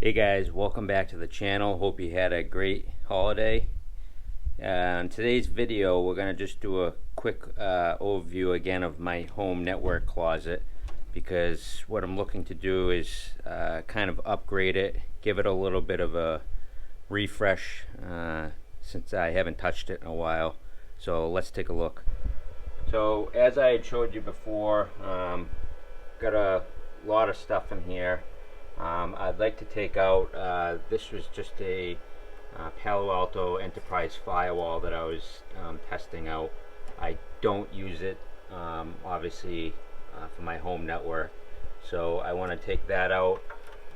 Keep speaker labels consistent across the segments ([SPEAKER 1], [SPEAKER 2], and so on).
[SPEAKER 1] Hey guys, welcome back to the channel. Hope you had a great holiday. In today's video, we're going to just do a quick overview again of my home network closet, because what I'm looking to do is kind of upgrade it, give it a little bit of a refresh since I haven't touched it in a while. So let's take a look. So as I had showed you before, got a lot of stuff in here. I'd like to take out, this was just a Palo Alto Enterprise firewall that I was testing out. I don't use it, obviously, for my home network. So I want to take that out.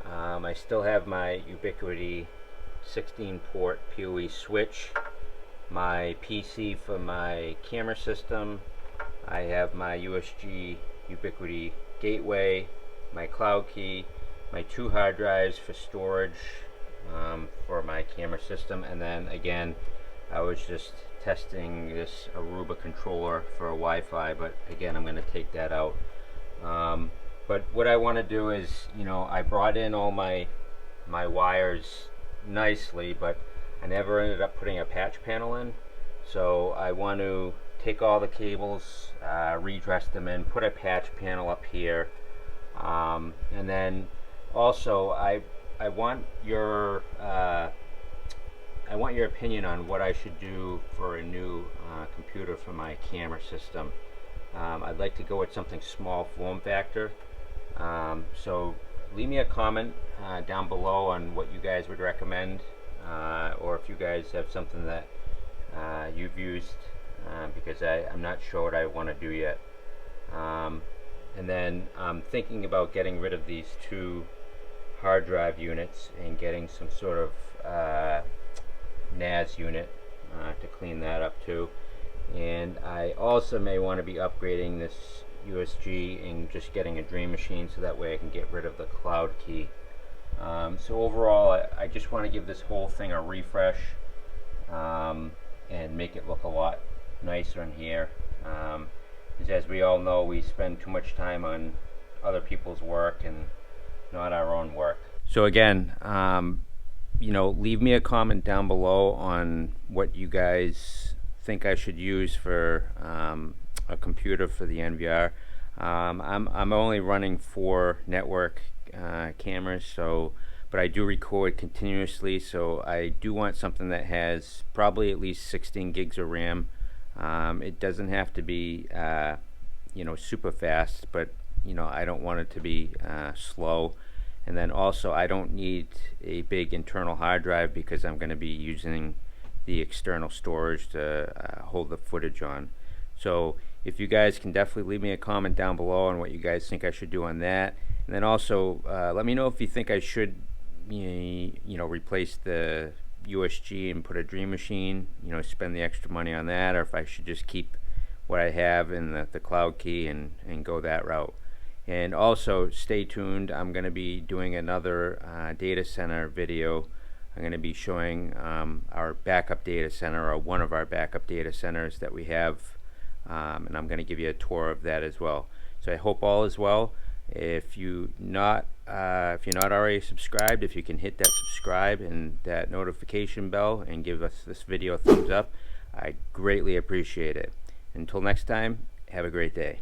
[SPEAKER 1] I still have my Ubiquiti 16-port PoE switch, my PC for my camera system. I have my USG Ubiquiti gateway, my cloud key, my 2 hard drives for storage for my camera system, and then again I was just testing this Aruba controller for a Wi-Fi, but again I'm going to take that out. But what I want to do is, you know, I brought in all my wires nicely, but I never ended up putting a patch panel in. So I want to take all the cables, redress them in, put a patch panel up here, and then also I want your opinion on what I should do for a new computer for my camera system. I'd like to go with something small form factor. So leave me a comment down below on what you guys would recommend, or if you guys have something that you've used, because I'm not sure what I want to do yet. And then I'm thinking about getting rid of these 2 hard drive units and getting some sort of NAS unit to clean that up too. And I also may want to be upgrading this USG and just getting a Dream Machine, so that way I can get rid of the cloud key. So overall, I just want to give this whole thing a refresh and make it look a lot nicer in here. As we all know, we spend too much time on other people's work and not our own work. So again, you know, leave me a comment down below on what you guys think I should use for a computer for the NVR. I'm only running 4 network cameras, so but I do record continuously, so I do want something that has probably at least 16 gigs of RAM. It doesn't have to be you know, super fast, but you know, I don't want it to be slow. And then also I don't need a big internal hard drive, because I'm going to be using the external storage to hold the footage on. So if you guys can definitely leave me a comment down below on what you guys think I should do on that. And then also let me know if you think I should you know, replace the USG and put a Dream Machine, you know, spend the extra money on that, or if I should just keep what I have in the cloud key and go that route. And also stay tuned, I'm going to be doing another data center video. I'm going to be showing our backup data center, or one of our backup data centers that we have, and I'm going to give you a tour of that as well. So I hope all is well. If you're not already subscribed, if you can hit that subscribe and that notification bell and give us this video a thumbs up, I greatly appreciate it. Until next time, have a great day.